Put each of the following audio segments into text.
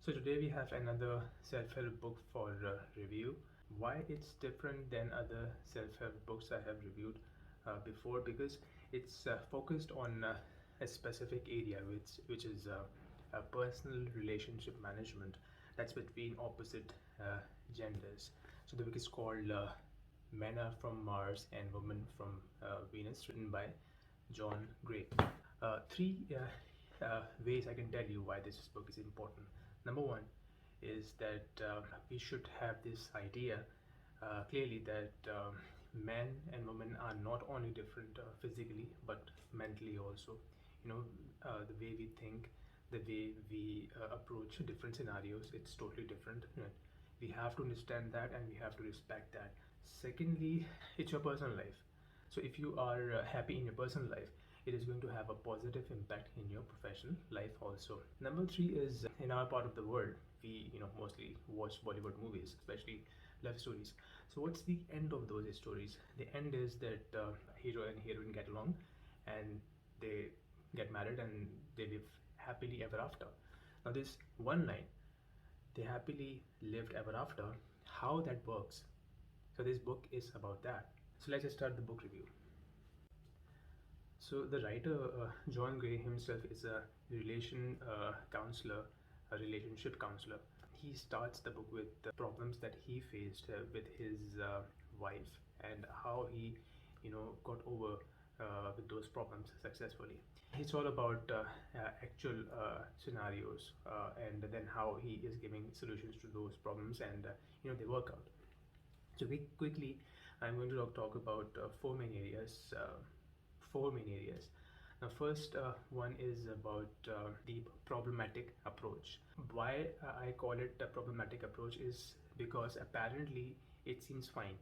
So today we have another self-help book for review. Why it's different than other self-help books I have reviewed before? Because it's focused on a specific area, which is personal relationship management. That's between opposite genders. So the book is called Men Are From Mars and Women From Venus, written by John Gray. Three ways I can tell you why this book is important. Number one is that we should have this idea clearly that men and women are not only different physically but mentally also. The way we think, the way we approach different scenarios, it's totally different. We have to understand that and we have to respect that. Secondly, it's your personal life. So if you are happy in your personal life, it is going to have a positive impact in your professional life also. Number three is in our part of the world, we mostly watch Bollywood movies, especially love stories. So what's the end of those stories? The end is that hero and heroine get along, and they get married and they live happily ever after. Now this one line, they happily lived ever after, how that works. So this book is about that. So let's just start the book review. So the writer John Gray himself is a counselor, a relationship counselor. He starts the book with the problems that he faced with his wife and how he, got over with those problems successfully. It's all about actual scenarios and then how he is giving solutions to those problems, and they work out. So quickly, I'm going to talk about four main areas. Now, first one is about the problematic approach. Why I call it a problematic approach is because apparently it seems fine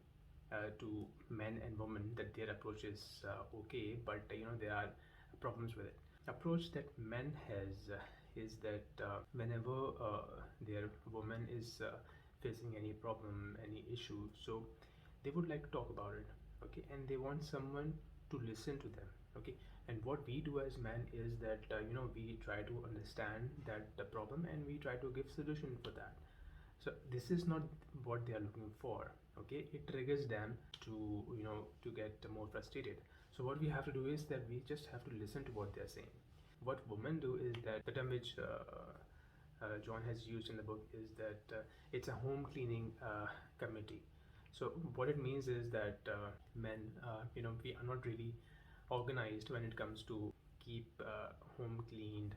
to men and women that their approach is okay, but there are problems with it. Approach that men has is that whenever their woman is facing any problem, any issue, so they would like to talk about it, okay, and they want someone to listen to them, okay. And what we do as men is that we try to understand that the problem and we try to give solution for that. So this is not what they are looking for, okay. It triggers them to to get more frustrated. So what we have to do is that we just have to listen to what they're saying. What women do is that the term which John has used in the book is that it's a home cleaning committee. So what it means is that men, we are not really organized when it comes to keep home cleaned,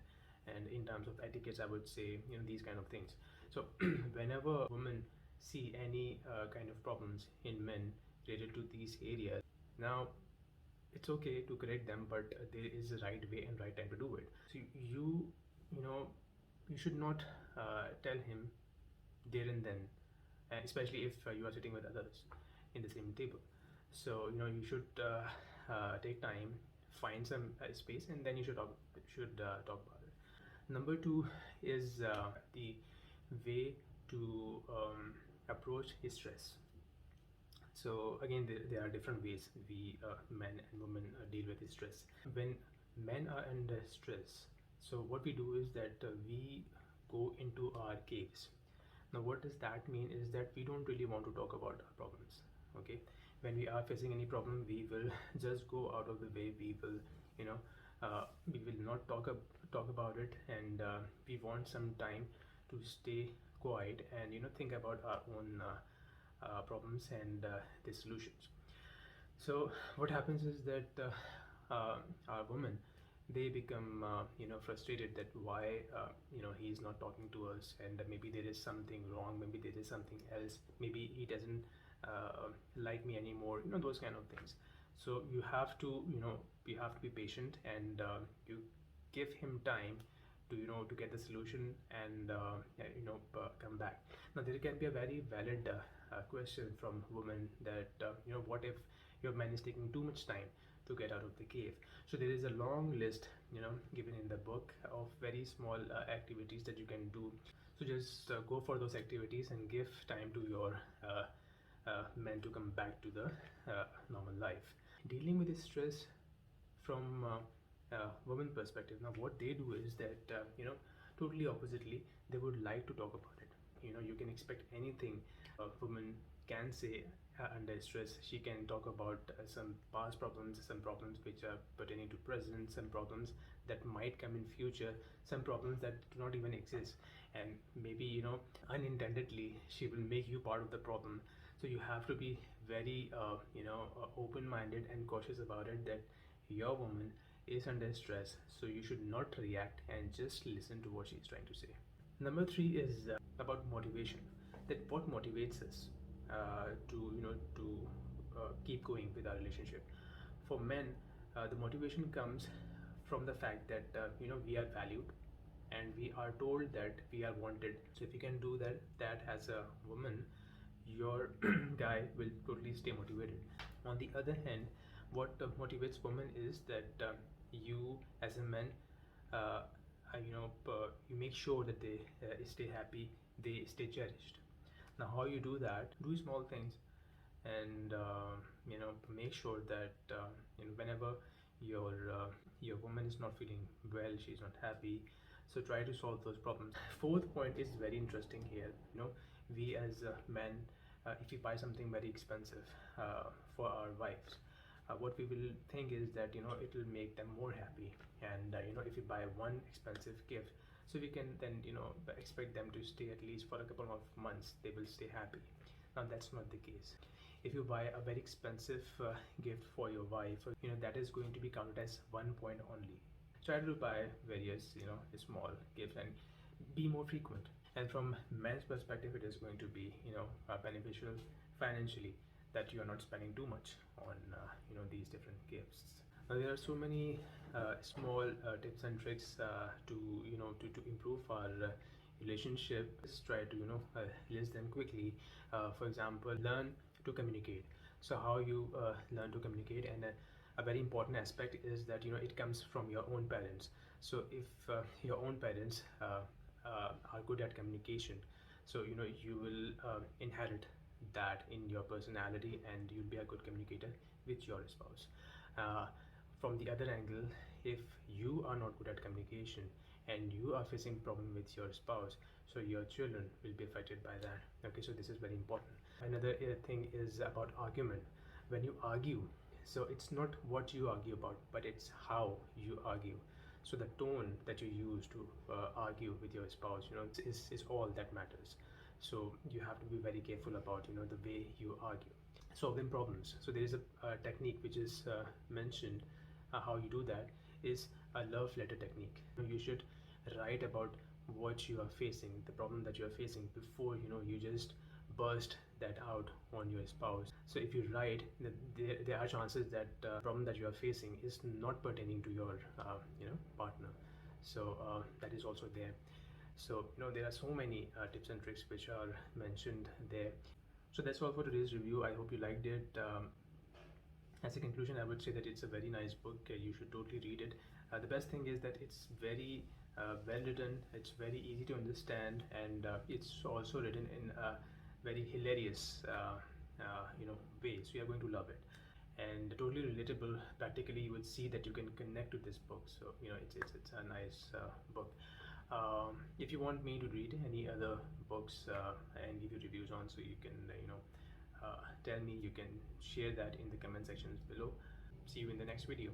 and in terms of etiquettes, I would say these kind of things. So whenever women see any kind of problems in men related to these areas, now it's okay to correct them, but there is a right way and right time to do it. So you know you should not tell him there and then, especially if you are sitting with others in the same table. So you should take time, find some space, and then you should talk about it. Number two is the way to approach stress. So again, there are different ways we men and women deal with stress. When men are under stress, so what we do is that we go into our caves. Now what does that mean is that we don't really want to talk about our problems, okay. When we are facing any problem, we will just go out of the way. We will you know we will not talk about it, and we want some time to stay quiet and think about our own problems and the solutions. So what happens is that our women, they become frustrated that why he's not talking to us, and maybe there is something wrong, maybe there is something else, maybe he doesn't like me anymore, those kind of things. So you have to be patient, and you give him time to to get the solution, and come back. Now there can be a very valid question from women that what if your man is taking too much time to get out of the cave. So there is a long list given in the book of very small activities that you can do. So just go for those activities and give time to your men to come back to the normal life. Dealing with stress from women perspective, now what they do is that Totally oppositely, they would like to talk about it. You can expect anything a woman can say under stress. She can talk about some past problems, some problems which are pertaining to present, some problems that might come in future, some problems that do not even exist, and maybe unintendedly she will make you part of the problem. So you have to be very open-minded and cautious about it, that your woman is under stress, so you should not react and just listen to what she's trying to say. Number three is about motivation. That what motivates us to keep going with our relationship. For men, the motivation comes from the fact that we are valued and we are told that we are wanted. So if you can do that as a woman, your guy will totally stay motivated. On the other hand, what motivates women is that you as a man, uh, you make sure that they stay happy, they stay cherished. Now how you do that, do small things, and make sure that whenever your your woman is not feeling well, she's not happy, so try to solve those problems. Fourth point is very interesting here. We as men, if we buy something very expensive for our wives, what we will think is that it will make them more happy. And if we buy one expensive gift, so we can then expect them to stay at least for a couple of months, they will stay happy. Now that's not the case. If you buy a very expensive gift for your wife, that is going to be counted as 1 point only. Try to buy various small gifts and be more frequent. And from men's perspective, it is going to be beneficial financially, that you are not spending too much on these different gifts. Now there are so many small tips and tricks to improve our relationship. Just try to list them quickly. For example, learn to communicate. So how you learn to communicate, and a very important aspect is that it comes from your own parents. So if your own parents are good at communication, so you will inherit that in your personality, and you'll be a good communicator with your spouse. uh, from the other angle, if you are not good at communication and you are facing problem with your spouse, so your children will be affected by that. Okay, so this is very important. Another thing is about argument. When you argue, so it's not what you argue about, but it's how you argue. So the tone that you use to argue with your spouse, is all that matters. So you have to be very careful about the way you argue. Solving problems. So there is a technique which is mentioned. How you do that is a love letter technique. You should write about what you are facing, the problem that you are facing, before you just burst that out on your spouse. So if you write, there are chances that problem that you are facing is not pertaining to your partner. So that is also there. So there are so many tips and tricks which are mentioned there. So that's all for today's review. I hope you liked it. As a conclusion, I would say that it's a very nice book. You should totally read it. The best thing is that it's very well written, it's very easy to understand, and it's also written in a very hilarious way. So you're going to love it. And totally relatable. Practically, you would see that you can connect to this book. So it's a nice book. If you want me to read any other books and give you reviews on, so you can tell me, you can share that in the comment sections below. See you in the next video.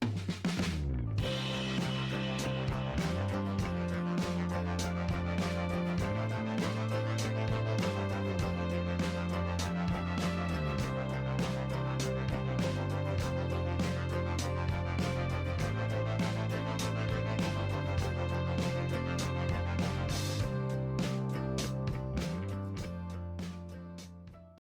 Bye.